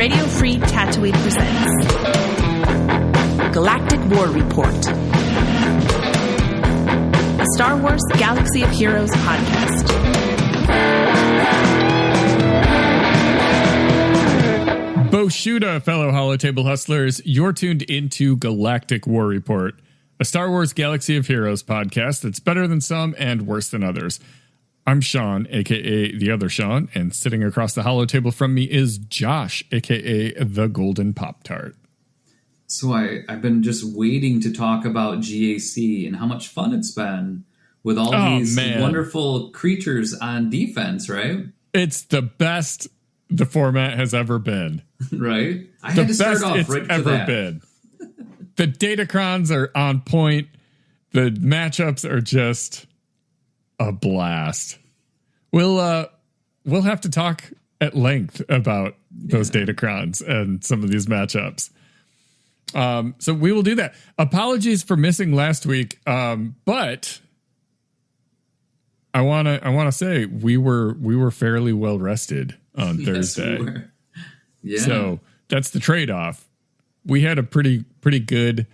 Radio Free Tatooine presents Galactic War Report, a Star Wars Galaxy of Heroes podcast. Boshuda, fellow Holotable hustlers, you're tuned into Galactic War Report, a Star Wars Galaxy of Heroes podcast that's better than some and worse than others. I'm Sean, a.k.a. the other Sean, and sitting across the Holotable from me is Josh, a.k.a. the Golden Pop-Tart. So I've been just waiting to talk about GAC and how much fun it's been with all these wonderful creatures on defense, right? It's the best the format has ever been. Right? I had to start off right to that. Been. The Datacrons are on point. The matchups are just a blast. We'll have to talk at length about those Datacrons and some of these matchups. So we will do that. Apologies for missing last week, but I wanna say we were fairly well rested on Thursday. We were. Yeah. So that's the trade-off. We had a pretty good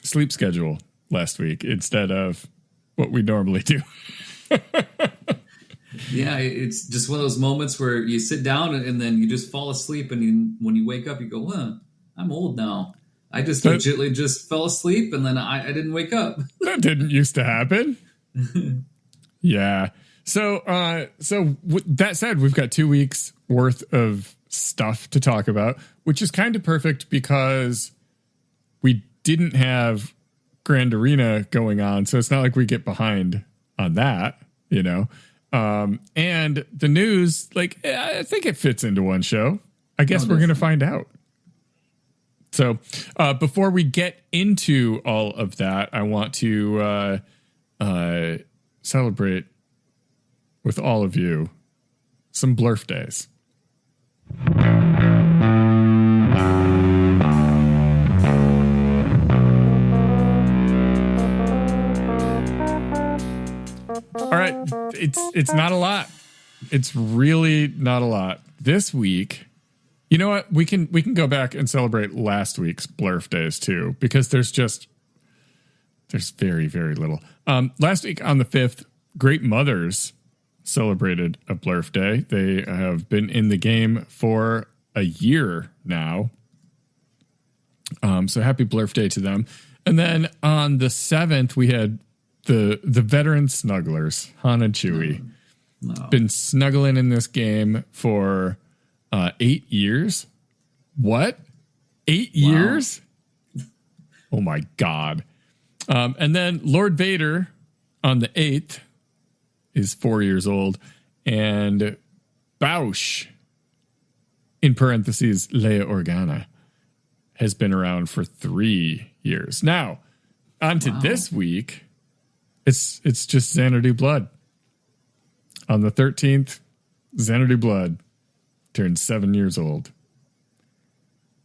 sleep schedule last week instead of what we normally do. Yeah, it's just one of those moments where you sit down and then you just fall asleep, and when you wake up, you go, I'm old now. I just legitimately just fell asleep, and then I didn't wake up. That didn't used to happen. Yeah. So that said, we've got 2 weeks worth of stuff to talk about, which is kind of perfect because we didn't have Grand Arena going on, so it's not like we get behind on that, you know. And the news, I think it fits into one show. I guess we're going to find out. So before we get into all of that, I want to celebrate with all of you some blurf days. All right, it's not a lot. It's really not a lot. This week, you know what? We can go back and celebrate last week's blurf days too, because there's very, very little. Last week on the 5th, Great Mothers celebrated a blurf day. They have been in the game for a year now. So happy blurf day to them. And then on the 7th, we had the veteran snugglers, Han and Chewie. Been snuggling in this game for 8 years. What? 8 years? Oh my God. And then Lord Vader on the 8th is 4 years old. And Bausch, in parentheses, Leia Organa, has been around for 3 years. Now, on to this week, it's just Xanadu Blood. On the 13th, Xanadu Blood turned 7 years old.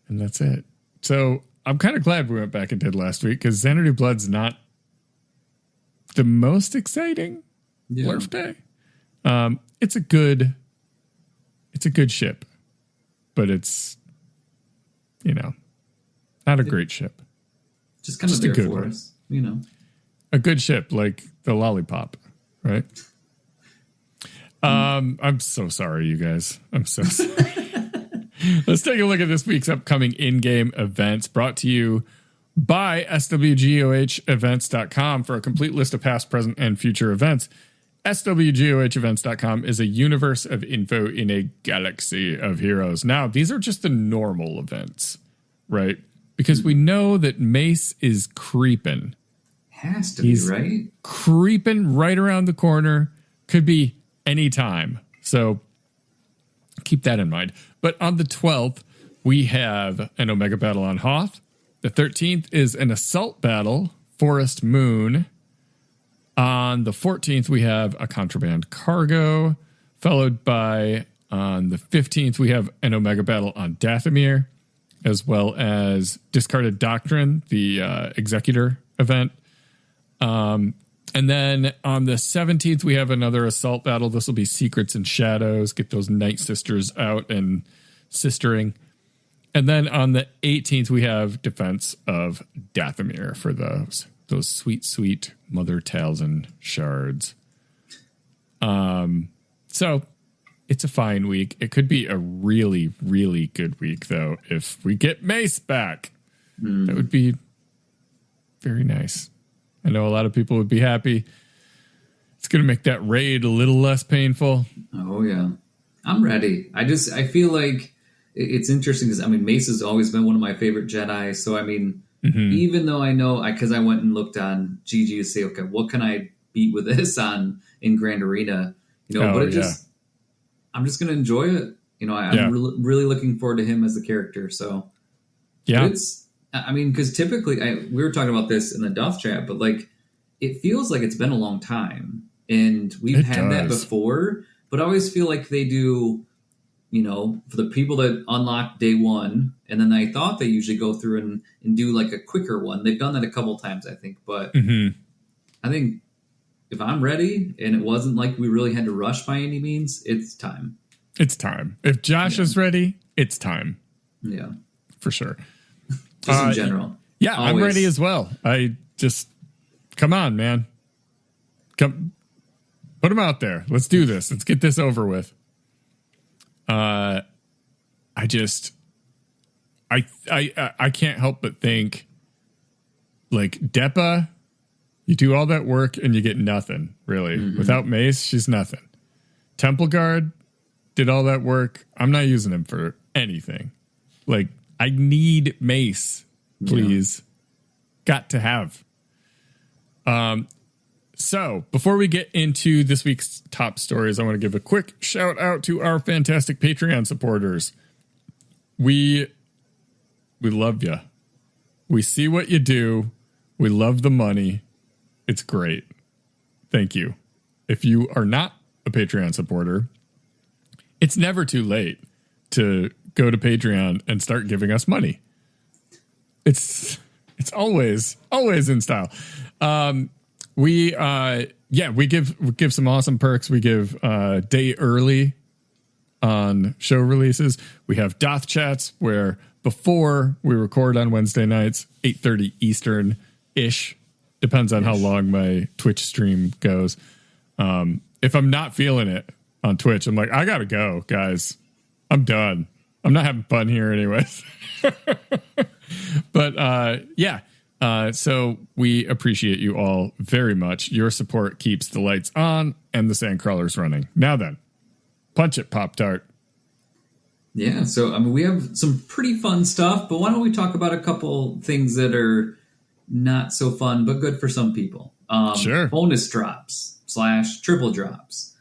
And that's it. So I'm kind of glad we went back and did last week, because Xanadu Blood's not the most exciting blurf day. It's a good ship, but it's, not a great ship. Just kind of there for us, A good ship, like the Lollipop, right? I'm so sorry, you guys. I'm so sorry. Let's take a look at this week's upcoming in-game events, brought to you by swgohevents.com for a complete list of past, present, and future events. swgohevents.com is a universe of info in a galaxy of heroes. Now, these are just the normal events, right? Because we know that Mace is creeping. Has to be, right? Creeping right around the corner. Could be any time. So keep that in mind. But on the 12th, we have an Omega battle on Hoth. The 13th is an assault battle, Forest Moon. On the 14th, we have a contraband cargo, followed by, on the 15th, we have an Omega battle on Dathomir, as well as Discarded Doctrine, the Executor event. And then on the 17th, we have another assault battle. This will be Secrets and Shadows. Get those Night Sisters out and sistering. And then on the 18th, we have Defense of Dathomir for those sweet, sweet Mother Talzin shards. So it's a fine week. It could be a really, really good week, though, if we get Mace back. That would be very nice. I know a lot of people would be happy. It's going to make that raid a little less painful. Oh, yeah. I'm ready. I feel like it's interesting because, I mean, Mace has always been one of my favorite Jedi. So, I mean, even though I know, because I went and looked on GG to say, okay, what can I beat with this in Grand Arena? You know, I'm just going to enjoy it. You know, I'm really looking forward to him as the character. So, yeah. I mean, because typically, we were talking about this in the Duff chat, but like, it feels like it's been a long time, and we've had that before. But I always feel like they do, you know, for the people that unlock day one, and then I thought they usually go through and do like a quicker one. They've done that a couple times, I think. But I think if I'm ready, and it wasn't like we really had to rush by any means, it's time. It's time. If Josh is ready, it's time. Yeah, for sure. Just in general. Yeah, always. I'm ready as well. Come on, man. Come, put them out there. Let's do this. Let's get this over with. I can't help but think, like, Depa, you do all that work and you get nothing, really. Without Mace, she's nothing. Temple Guard did all that work. I'm not using him for anything. Like, I need Mace, please. Yeah. Got to have. So before we get into this week's top stories, I want to give a quick shout out to our fantastic Patreon supporters. We love you. We see what you do. We love the money. It's great. Thank you. If you are not a Patreon supporter, it's never too late to go to Patreon and start giving us money. It's always in style. We give some awesome perks. We give day early on show releases. We have Doth chats where before we record on Wednesday nights, 8:30 Eastern ish, depends on how long my Twitch stream goes. If I'm not feeling it on Twitch, I'm like, I gotta go, guys. I'm done. I'm not having fun here anyways. But so we appreciate you all very much. Your support keeps the lights on and the Sandcrawlers running. Now then, punch it, Pop-Tart. Yeah, so I mean, we have some pretty fun stuff, but why don't we talk about a couple things that are not so fun, but good for some people. Sure. Bonus drops / triple drops.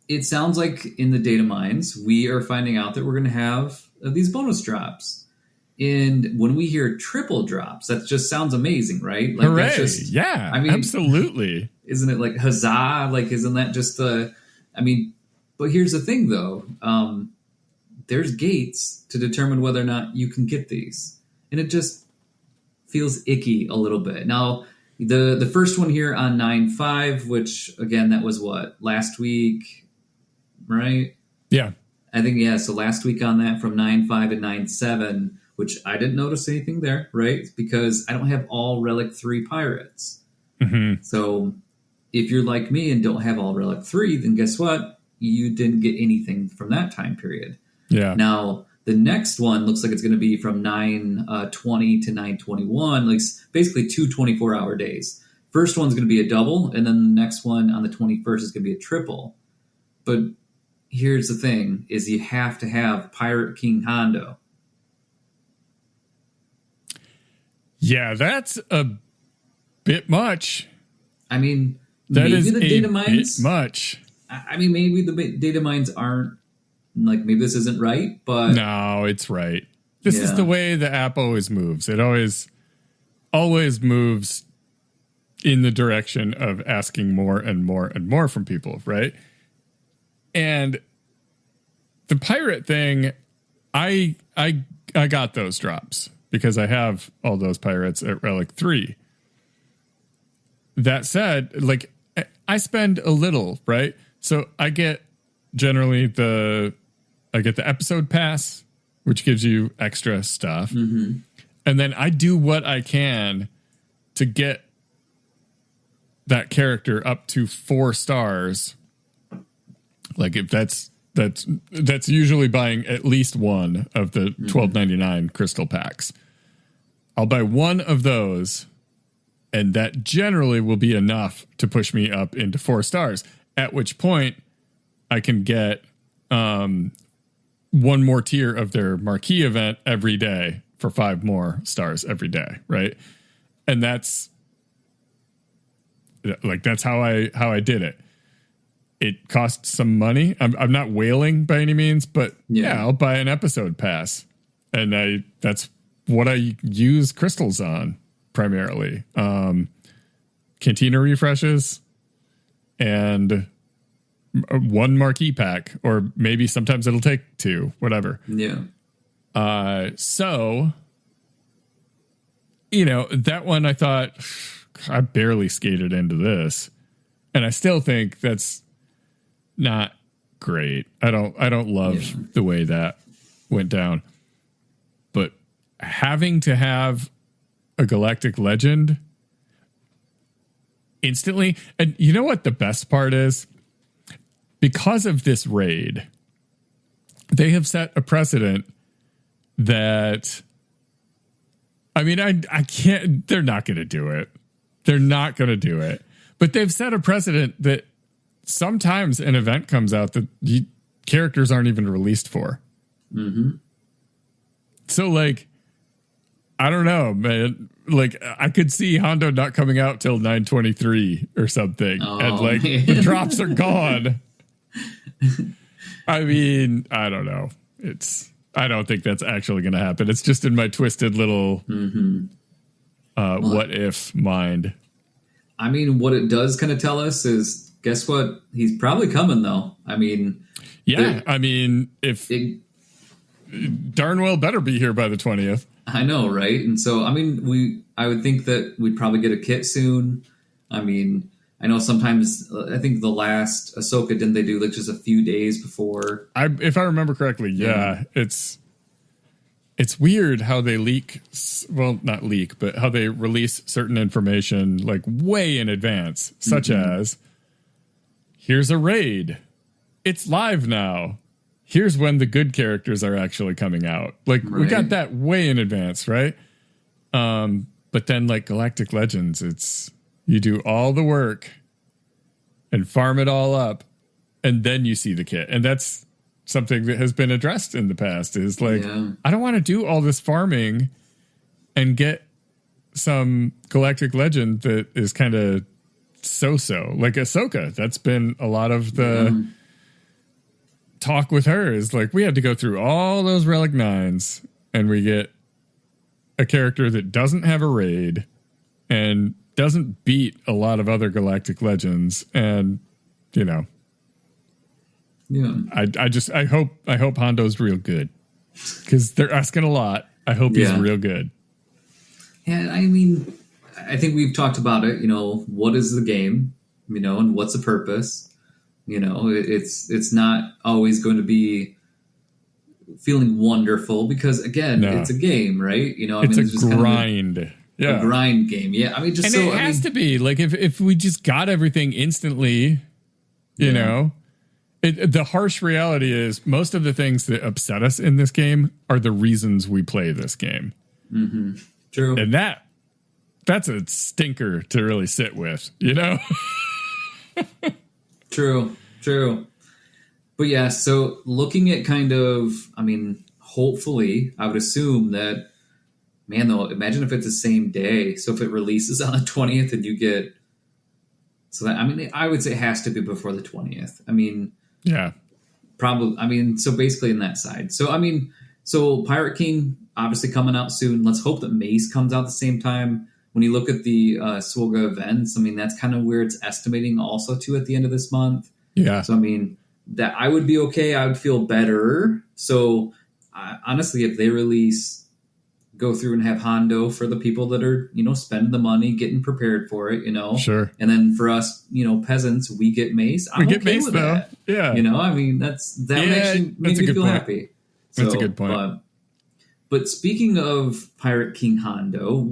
It sounds like in the data mines, we are finding out that we're going to have these bonus drops. And when we hear triple drops, that just sounds amazing, right? Like, hooray! That's just, yeah, I mean, absolutely. Isn't it like huzzah? Like, isn't that just but here's the thing, though. There's gates to determine whether or not you can get these. And it just feels icky a little bit. Now, the first one here on 9.5, which, again, that was what? Last week, right? Yeah. I think, yeah, so last week on that from 9.5 and 9.7, which I didn't notice anything there, right? Because I don't have all Relic 3 pirates. So if you're like me and don't have all Relic 3, then guess what? You didn't get anything from that time period. Yeah. Now, the next one looks like it's going to be from 9:20 to 9:21, like basically 2 24-hour days. First one's going to be a double, and then the next one on the 21st is going to be a triple. But here's the thing, is you have to have Pirate King Hondo. Yeah, that's a bit much. I mean, that maybe is the data mines, bit much. I mean, maybe the data mines aren't, like, maybe this isn't right, but... No, it's right. This is the way the app always moves. It always moves in the direction of asking more and more and more from people, right? And the pirate thing, I got those drops because I have all those pirates at Relic 3. that said, like, I spend a little, right? So I get the episode pass, which gives you extra stuff. Mm-hmm. And then I do what I can to get that character up to 4 stars. Like, if that's usually buying at least one of the $12.99 crystal packs. I'll buy one of those, and that generally will be enough to push me up into 4 stars, at which point I can get one more tier of their Marquee event every day for 5 more stars every day, right? And that's how I did it. It costs some money. I'm not whaling by any means, but yeah, I'll buy an episode pass, and that's what I use crystals on primarily. Cantina refreshes and 1 Marquee pack, or maybe sometimes it'll take 2, whatever. Yeah. So, that one I thought, I barely skated into this, and I still think that's not great. I don't love the way that went down. But having to have a Galactic Legend instantly, and you know what the best part is? Because of this raid, they have set a precedent that, I mean, I can't, they're not going to do it. They're not going to do it. But they've set a precedent that sometimes an event comes out that characters aren't even released for. Mm-hmm. So, like, I don't know, man. Like, I could see Hondo not coming out till 9/23 or something. And, like, man, the drops are gone. I mean, I don't know. I don't think that's actually going to happen. It's just in my twisted little what if mind. I mean, what it does kind of tell us is, guess what? He's probably coming, though. I mean, yeah. Darn well better be here by the 20th. I know, right? And so, I mean, I would think that we'd probably get a kit soon. I mean, I know sometimes, I think the last Ahsoka, didn't they do like just a few days before? If I remember correctly, yeah. It's weird how they leak, well, not leak, but how they release certain information like way in advance, such as, here's a raid. It's live now. Here's when the good characters are actually coming out. Like, we got that way in advance, right? But then, like, Galactic Legends, it's, you do all the work and farm it all up, and then you see the kit. And that's something that has been addressed in the past, is like, I don't want to do all this farming and get some Galactic Legend that is kind of so-so. Like Ahsoka, that's been a lot of the talk with her, is like, we had to go through all those Relic 9s and we get a character that doesn't have a raid and doesn't beat a lot of other Galactic Legends. And, I hope Hondo's real good, because they're asking a lot. I hope he's real good. Yeah, I mean, I think we've talked about it. What is the game? And what's the purpose? It's not always going to be feeling wonderful, because again, it's a game, right? It's just grind. Kind of a grind game. Yeah, I mean, just and it has to be like, if we just got everything instantly, the harsh reality is most of the things that upset us in this game are the reasons we play this game. Mm-hmm. True, and that's a stinker to really sit with, True. But yeah, so looking at kind of, I mean, hopefully, I would assume that, man, though, imagine if it's the same day. So if it releases on the 20th and you get, so that, I mean, I would say it has to be before the 20th. I mean, yeah, probably. I mean, so basically in that side. So, I mean, so Pirate King obviously coming out soon. Let's hope that Mace comes out at the same time. When you look at the Swolga events, I mean, that's kind of where it's estimating also to at the end of this month. Yeah. So, I mean, that I would be okay. I would feel better. So, honestly, if they release go through and have Hondo for the people that are, spending the money, getting prepared for it, Sure. And then for us, peasants, we get Mace. We get Mace, though. That. Yeah. I mean, that actually made me feel happy. So, that's a good point. But speaking of Pirate King Hondo,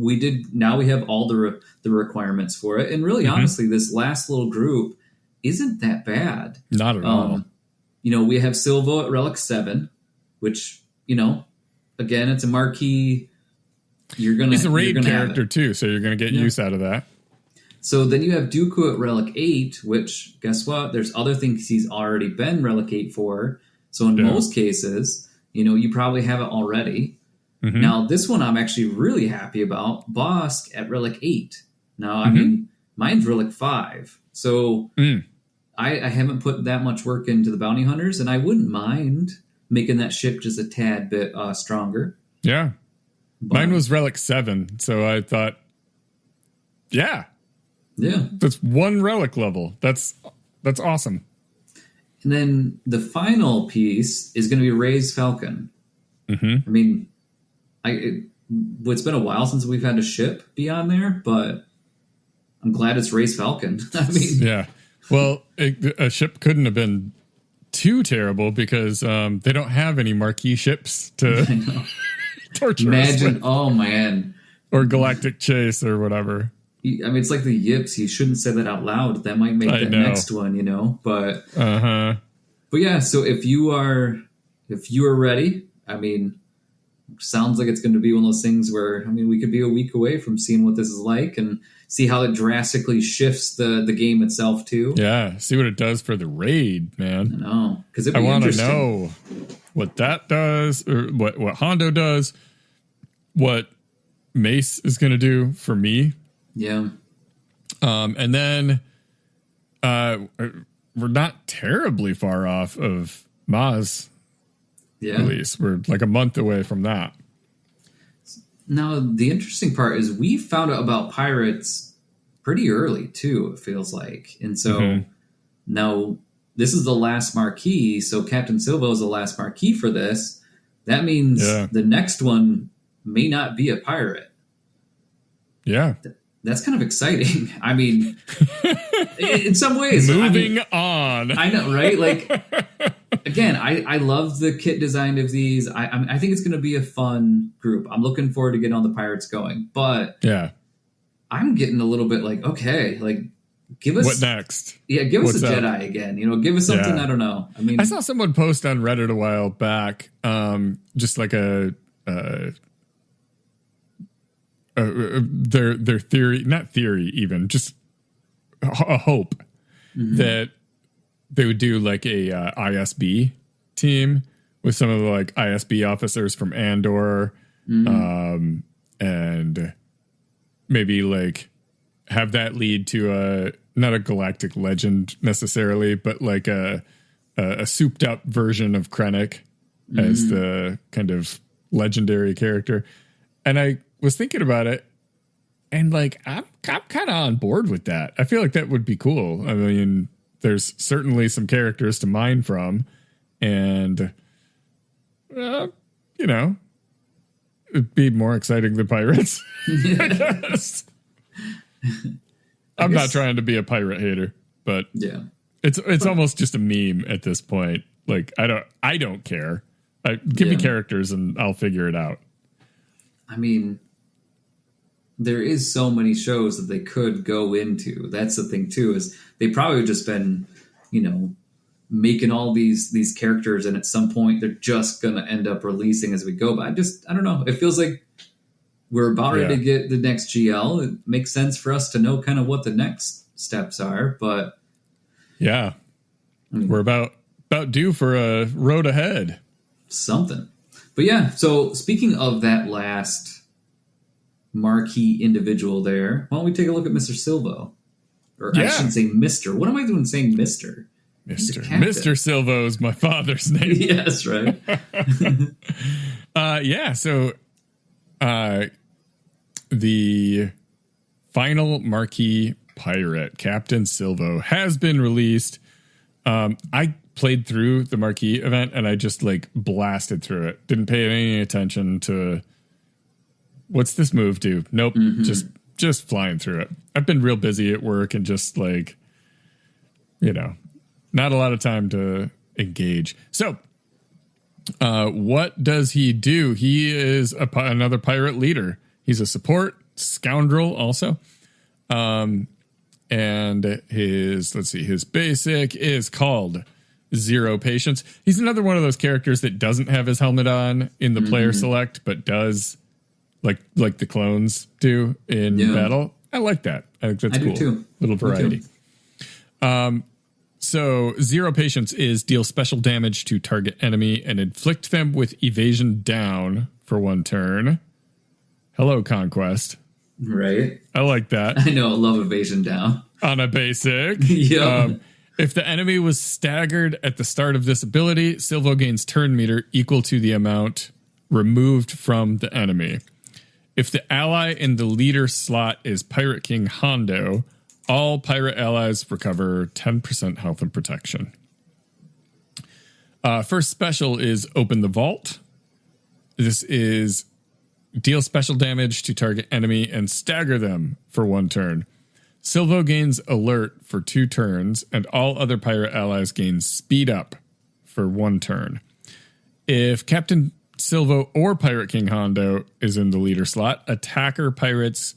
now we have all the requirements for it. And really, honestly, this last little group isn't that bad. Not at all. We have Silvo at Relic 7, which, again, it's a Marquee. He's a raid character too, so you're going to get use out of that. So then you have Dooku at Relic 8, which, guess what? There's other things he's already been Relic 8 for. So in most cases, you probably have it already. Mm-hmm. Now, this one I'm actually really happy about. Bosk at Relic 8. Now, I mean, mine's Relic 5. So I haven't put that much work into the bounty hunters, and I wouldn't mind making that ship just a tad bit stronger. Yeah. Mine was Relic 7, so I thought, yeah. That's one relic level. That's awesome. And then the final piece is going to be Ray's Falcon. Mm-hmm. I mean, it's been a while since we've had a ship be on there, but I'm glad it's Ray's Falcon. I mean, yeah. Well, a ship couldn't have been too terrible because they don't have any Marquee ships to torture Imagine, us with. Oh man. Or Galactic Chase or whatever. I mean, it's like the yips. You shouldn't say that out loud. That might make the next one, But but yeah. So if you are ready, I mean, sounds like it's going to be one of those things where we could be a week away from seeing what this is like and see how it drastically shifts the game itself too. Yeah, see what it does for the raid, man. I know, because I want to know what that does, or what Hondo does, what Mace is going to do for me. Yeah. And then we're not terribly far off of Maz release. We're like a month away from that. Now, the interesting part is we found out about pirates pretty early, too, it feels like. And so now this is the last Marquee, so Captain Silvo is the last Marquee for this. That means the next one may not be a pirate. Yeah. That's kind of exciting. I mean, in some ways. Moving on. I know, right? Like, again, I love the kit design of these. I think it's going to be a fun group. I'm looking forward to getting all the pirates going. But I'm getting a little bit like, okay, like, give us... What next? Yeah, give us What's a Jedi again. Give us something, I don't know. I mean, I saw someone post on Reddit a while back, just like their theory, not theory even, just a hope that they would do like a ISB team with some of the like ISB officers from Andor, and maybe like have that lead to not a galactic legend necessarily, but like a souped up version of Krennic as the kind of legendary character. And I was thinking about it, and like I'm kind of on board with that. I feel like that would be cool. I mean, there's certainly some characters to mine from, and it'd be more exciting than pirates. I guess. I'm not trying to be a pirate hater, but it's almost just a meme at this point. Like I don't care. Give me characters and I'll figure it out. I mean, there is so many shows that they could go into. That's the thing too, is they probably just been, making all these characters, and at some point they're just gonna end up releasing as we go. But I don't know. It feels like we're about ready to get the next GL. It makes sense for us to know kind of what the next steps are. But yeah, I mean, we're about due for a road ahead. Something. But yeah, so speaking of that last Marquee individual there, why don't we take a look at Mr. Silvo? Or I shouldn't say Mr. What am I doing saying Mr.? Mr. Silvo is my father's name. Yes, right. So the final Marquee pirate, Captain Silvo, has been released. I played through the Marquee event and I just like blasted through it. Didn't pay any attention to what's this move do? Nope, just flying through it. I've been real busy at work and just like, not a lot of time to engage. So, what does he do? He is another pirate leader. He's a support scoundrel also. And his basic is called Zero Patience. He's another one of those characters that doesn't have his helmet on in the player select, but does like the clones do in battle. I like that. I think that's cool. Too. Little variety. So Zero Patience is deal special damage to target enemy and inflict them with evasion down for 1 turn. Hello, Conquest. Right. I like that. I know. I love evasion down. On a basic. Yeah. If the enemy was staggered at the start of this ability, Silvo gains turn meter equal to the amount removed from the enemy. If the ally in the leader slot is Pirate King Hondo, all pirate allies recover 10% health and protection. First special is Open the Vault. This is deal special damage to target enemy and stagger them for 1 turn. Silvo gains alert for 2 turns, and all other pirate allies gain speed up for 1 turn. If Captain Silvo or Pirate King Hondo is in the leader slot, attacker pirates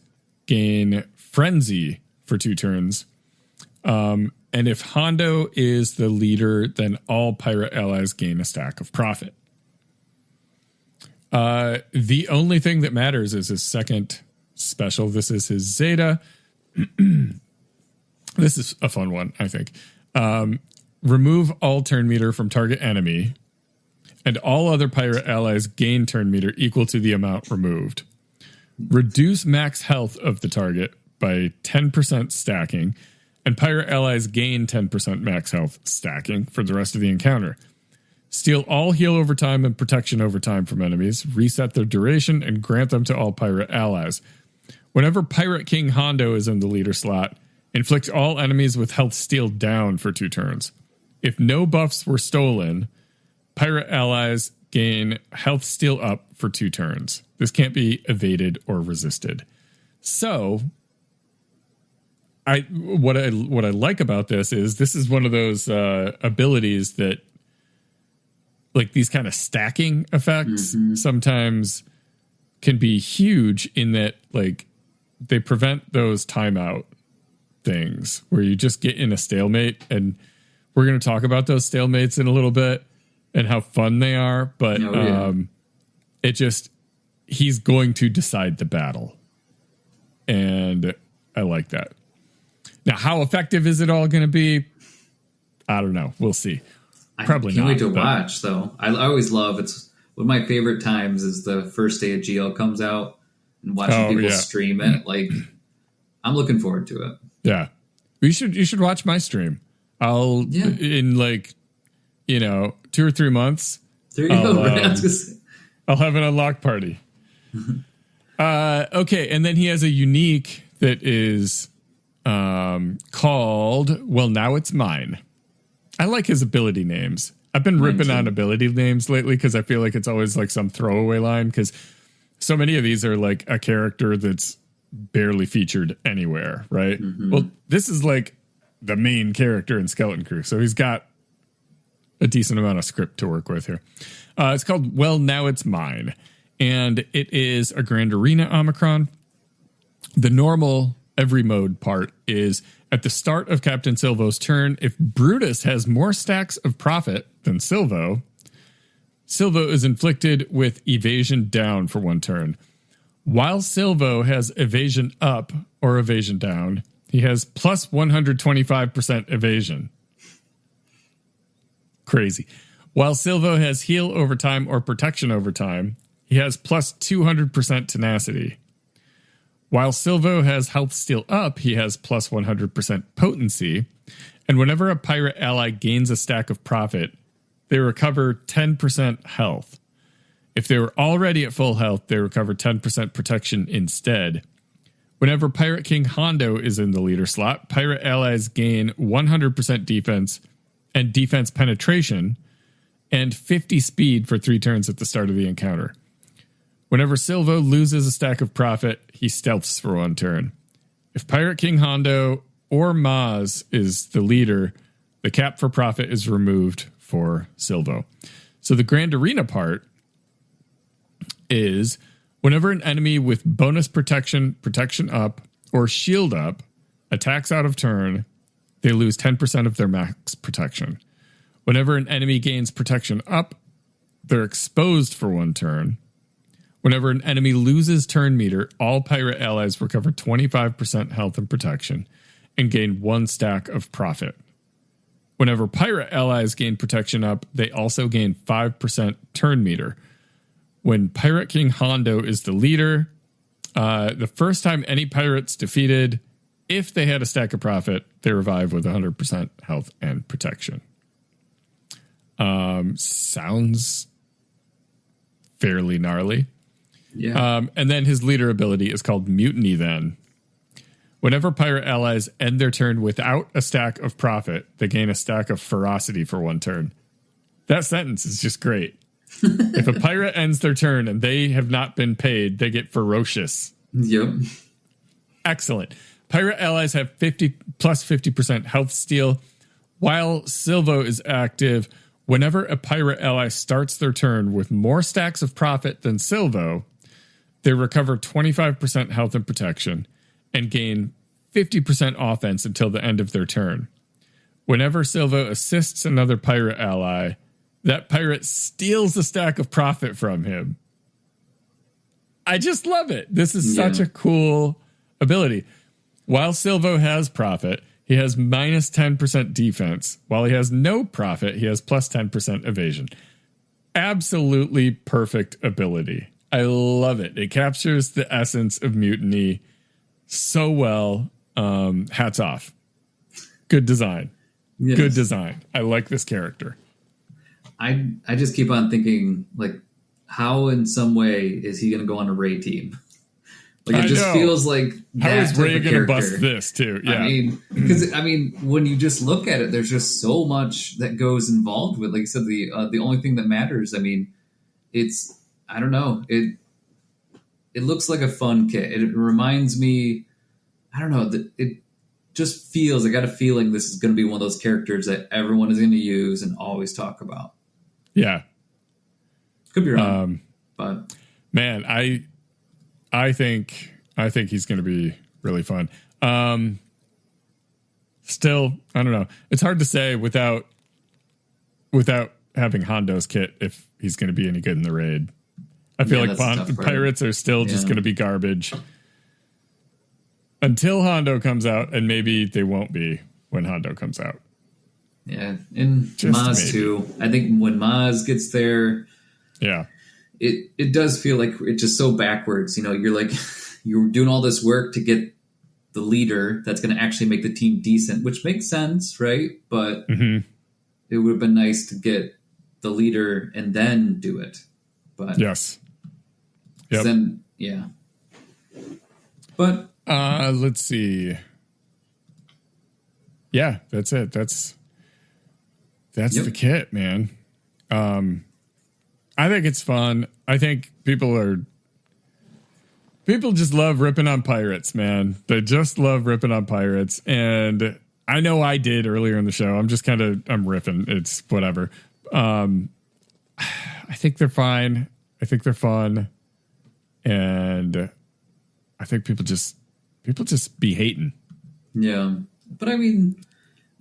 gain frenzy for 2 turns. And if Hondo is the leader, then all pirate allies gain a stack of profit. The only thing that matters is his second special. This is his Zeta. This is a fun one, I think. Remove all turn meter from target enemy, and all other pirate allies gain turn meter equal to the amount removed. Reduce max health of the target by 10% stacking, and pirate allies gain 10% max health stacking for the rest of the encounter. Steal all heal over time and protection over time from enemies, reset their duration, and grant them to all pirate allies. Whenever Pirate King Hondo is in the leader slot, inflict all enemies with health steal down for 2 turns. If no buffs were stolen, pirate allies gain health steal up for 2 turns. This can't be evaded or resisted. So, what I like about this is one of those abilities that, like, these kind of stacking effects sometimes can be huge in that, like, they prevent those timeout things where you just get in a stalemate, and we're going to talk about those stalemates in a little bit and how fun they are, but he's going to decide the battle, and I like that. Now, how effective is it all going to be? I don't know. We'll see. Probably not. I can't wait to watch, though. I always love, it's one of my favorite times is the first day of GL comes out and watching people stream it. Like, I'm looking forward to it. Yeah. You should watch my stream. I'll, in 2 or 3 months, there you go. I'll have an unlock party. Okay. And then he has a unique that is called, Well, Now It's Mine. I like his ability names. I've been ripping on ability names lately because I feel like it's always like some throwaway line, because so many of these are like a character that's barely featured anywhere, right? Well, this is like the main character in Skeleton Crew, so he's got a decent amount of script to work with here. It's called Well, Now It's Mine, and it is a Grand Arena Omicron. The normal every mode part is at the start of Captain Silvo's turn, if Brutus has more stacks of profit than Silvo, Silvo is inflicted with evasion down for 1 turn. While Silvo has evasion up or evasion down, he has plus 125% evasion. Crazy. While Silvo has heal over time or protection over time, he has plus 200% tenacity. While Silvo has health steal up, he has plus 100% potency. And whenever a pirate ally gains a stack of profit, they recover 10% health. If they were already at full health, they recover 10% protection instead. Whenever Pirate King Hondo is in the leader slot, pirate allies gain 100% defense and defense penetration and 50 speed for 3 turns at the start of the encounter. Whenever Silvo loses a stack of profit, he stealths for 1 turn. If Pirate King Hondo or Maz is the leader, the cap for profit is removed for Silvo. So the Grand Arena part is whenever an enemy with bonus protection, protection up, or shield up attacks out of turn, they lose 10% of their max protection. Whenever an enemy gains protection up, they're exposed for 1 turn. Whenever an enemy loses turn meter, all pirate allies recover 25% health and protection and gain 1 stack of profit. Whenever pirate allies gain protection up, they also gain 5% turn meter. When Pirate King Hondo is the leader, the first time any pirate's defeated, if they had a stack of profit, they revive with 100% health and protection. Sounds fairly gnarly. Yeah. And then his leader ability is called Mutiny then. Whenever pirate allies end their turn without a stack of profit, they gain a stack of ferocity for 1 turn. That sentence is just great. If a pirate ends their turn and they have not been paid, they get ferocious. Yep. Excellent. Pirate allies have 50% health steal. While Silvo is active, whenever a pirate ally starts their turn with more stacks of profit than Silvo, they recover 25% health and protection and gain 50% offense until the end of their turn. Whenever Silvo assists another pirate ally, that pirate steals a stack of profit from him. I just love it. This is such a cool ability. While Silvo has profit, he has minus 10% defense. While he has no profit, he has plus 10% evasion. Absolutely perfect ability. I love it. It captures the essence of Mutiny so well. Hats off. Good design. Yes. Good design. I like this character. I just keep on thinking, like, how in some way is he going to go on a Ray team? Like, it just feels like how is Ray going to bust this too? Yeah, because when you just look at it, there's just so much that goes involved with. Like you said, the only thing that matters. I mean, it's I don't know. It looks like a fun kit. It reminds me. I don't know. It just feels. I got a feeling this is going to be one of those characters that everyone is going to use and always talk about. Yeah, could be wrong, but man, I think he's going to be really fun. Still, I don't know. It's hard to say without having Hondo's kit if he's going to be any good in the raid. I feel like pirates are still just going to be garbage until Hondo comes out, and maybe they won't be when Hondo comes out. Yeah, and just Maz maybe. Too. I think when Maz gets there, yeah. It does feel like it's just so backwards. You know, you're like, you're doing all this work to get the leader that's going to actually make the team decent, which makes sense, right? But it would have been nice to get the leader and then do it. But yes. Yep. Then, yeah. But let's see. Yeah, that's it. That's the kit, man. I think it's fun. I think people just love ripping on pirates, man. They just love ripping on pirates. And I know I did earlier in the show. I'm riffing. It's whatever. I think they're fine. I think they're fun. And I think people just be hating. Yeah. But I mean,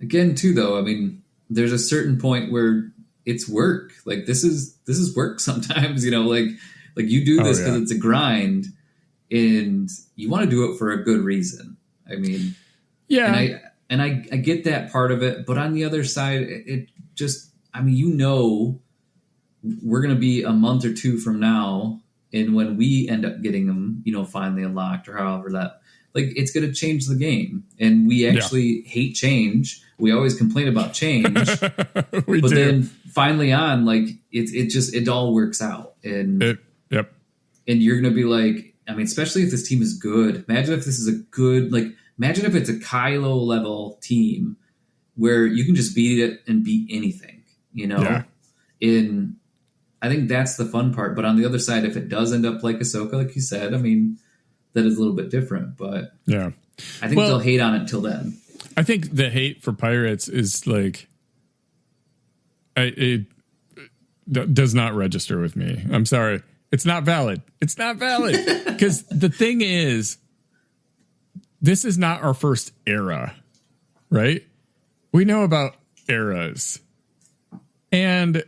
again, too, though, I mean, there's a certain point where it's work. Like this is work sometimes, you know, like you do this because it's a grind and you want to do it for a good reason. I mean, yeah. And I get that part of it, but on the other side, it just, I mean, you know, we're going to be a month or two from now. And when we end up getting them, you know, finally unlocked or however that, like, it's going to change the game. And we actually hate change. We always complain about change. But then finally on, like, it all works out. And and you're going to be like, I mean, especially if this team is good. Imagine if this is a good, like, imagine if it's a Kylo level team where you can just beat it and beat anything, you know? And I think that's the fun part. But on the other side, if it does end up like Ahsoka, like you said, I mean, that is a little bit different. But yeah, I think they'll hate on it till then. I think the hate for pirates is like, it does not register with me. I'm sorry. It's not valid. It's not valid. Because the thing is, this is not our first era, right? We know about eras. And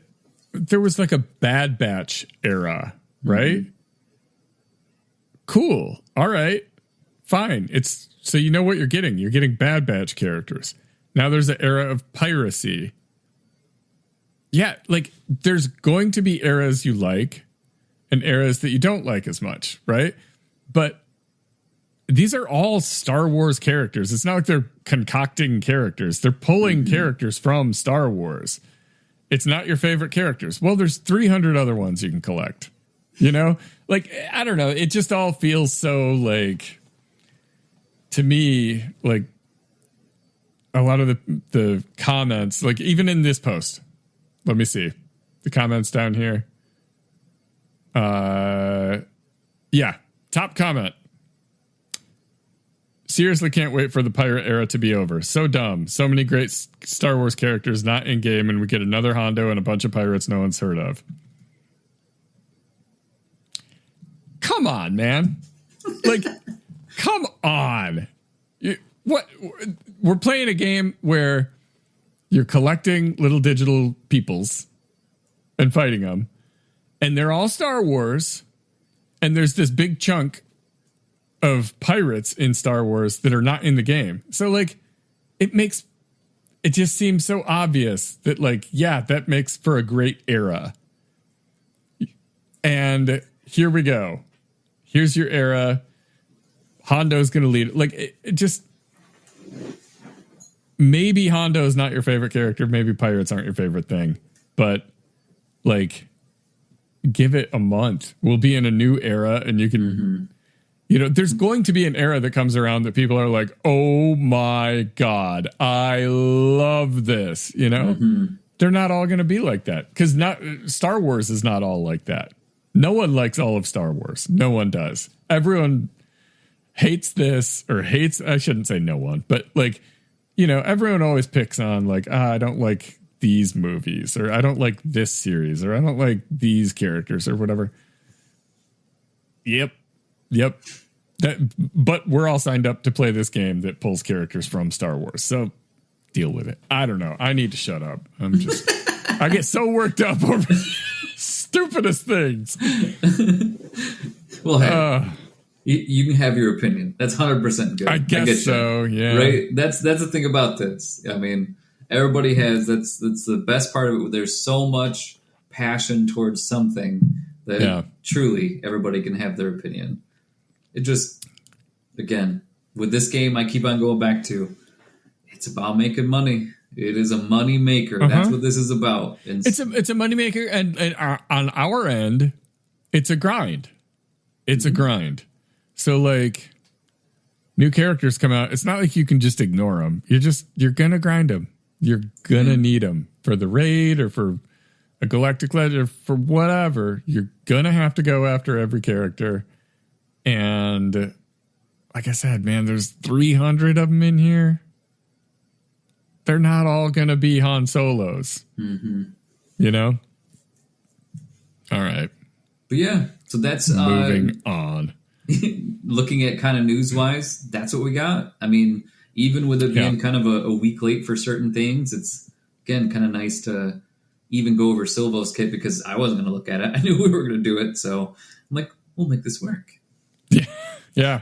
there was like a Bad Batch era, right? Mm-hmm. Cool. All right. Fine. So you know what you're getting. You're getting Bad Batch characters. Now there's the era of piracy. Yeah, like there's going to be eras you like and eras that you don't like as much, right? But these are all Star Wars characters. It's not like they're concocting characters. They're pulling characters from Star Wars. It's not your favorite characters. Well, there's 300 other ones you can collect. You know? Like, I don't know. It just all feels so like, to me, like a lot of the comments, like even in this post, let me see the comments down here. Yeah. Top comment. Seriously can't wait for the pirate era to be over. So dumb. So many great Star Wars characters not in game, and we get another Hondo and a bunch of pirates no one's heard of. Come on, man. Like, come on. What? We're playing a game where you're collecting little digital peoples and fighting them, and they're all Star Wars, and there's this big chunk of pirates in Star Wars that are not in the game. So like it just seems so obvious that like, yeah, that makes for a great era. And here we go. Here's your era. Hondo's going to lead. Like it just, maybe Hondo is not your favorite character. Maybe pirates aren't your favorite thing, but like give it a month. We'll be in a new era and you can, you know, there's going to be an era that comes around that people are like, oh my God, I love this. You know, they're not all going to be like that because Star Wars is not all like that. No one likes all of Star Wars. No one does. Everyone hates this or hates, I shouldn't say no one, but like, you know, everyone always picks on like, I don't like these movies or I don't like this series or I don't like these characters or whatever. Yep. But we're all signed up to play this game that pulls characters from Star Wars. So deal with it. I don't know. I need to shut up. I get so worked up over stupidest things. Well, hey, you can have your opinion. That's 100% good. I guess so. Yeah. Right. That's the thing about this. I mean, everybody has, that's the best part of it. There's so much passion towards something that truly everybody can have their opinion. It just, again, with this game, I keep on going back to, it's about making money. It is a money maker. That's what this is about. And it's a money maker, and on our end, it's a grind. It's a grind. So like, new characters come out. It's not like you can just ignore them. You're gonna grind them. You're gonna need them for the raid or for a Galactic Legend or for whatever. You're gonna have to go after every character. And like I said, man, there's 300 of them in here. They're not all going to be Han Solos. You know? All right. But yeah, so that's... Moving on. Looking at kind of news-wise, that's what we got. I mean, even with it being kind of a week late for certain things, it's, again, kind of nice to even go over Silvo's kit because I wasn't going to look at it. I knew we were going to do it. So I'm like, we'll make this work. Yeah.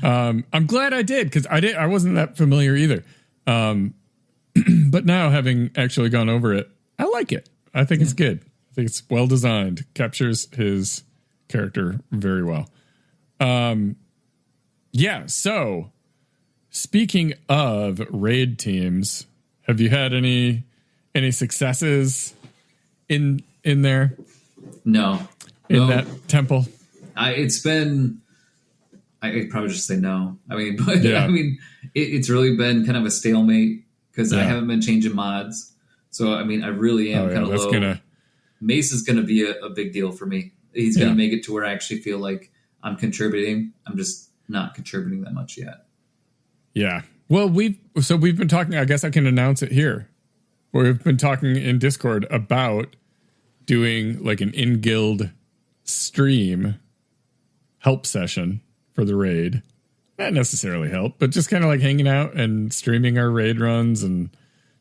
I'm glad I did because I wasn't that familiar either. But now having actually gone over it, I like it. I think it's good. I think it's well designed. Captures his character very well. So speaking of raid teams, have you had any successes in there? No. In that temple? I'd probably just say no. I mean, but I mean, it's really been kind of a stalemate because I haven't been changing mods. So, I mean, I really am kind of low. Mace is going to be a big deal for me. He's going to make it to where I actually feel like I'm contributing. I'm just not contributing that much yet. Yeah. Well, we've been talking, I guess I can announce it here. We've been talking in Discord about doing like an in-guild stream help session for the raid. Not necessarily help, but just kind of like hanging out and streaming our raid runs and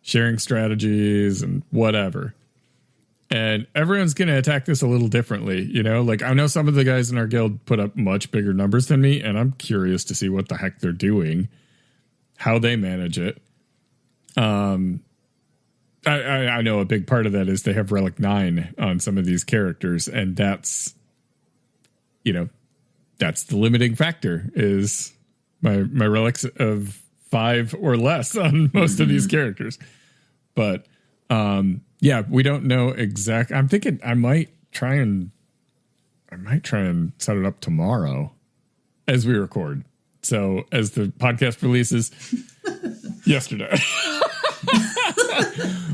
sharing strategies and whatever. And everyone's going to attack this a little differently, you know? Like, I know some of the guys in our guild put up much bigger numbers than me, and I'm curious to see what the heck they're doing, how they manage it. I know a big part of that is they have Relic 9 on some of these characters, and that's, you know, that's the limiting factor, is my relics of 5 or less on most of these characters. But, yeah, we don't know exact. I'm thinking I might try and set it up tomorrow as we record. So as the podcast releases yesterday.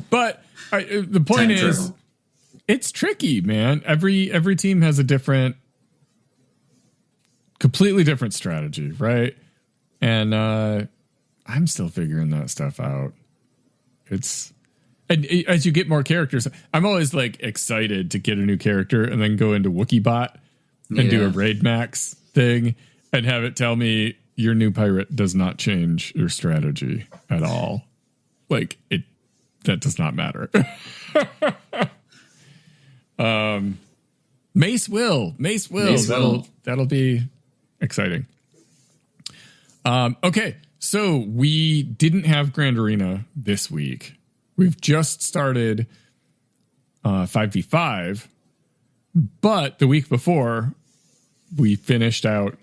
But the point is, it's tricky, man. Every team has a completely different strategy, right? And I'm still figuring that stuff out. And as you get more characters, I'm always like excited to get a new character and then go into WookieBot and do a raid max thing and have it tell me your new pirate does not change your strategy at all. Like that does not matter. Mace will. That'll be exciting. Okay, so we didn't have Grand Arena this week. We've just started 5v5, but the week before we finished out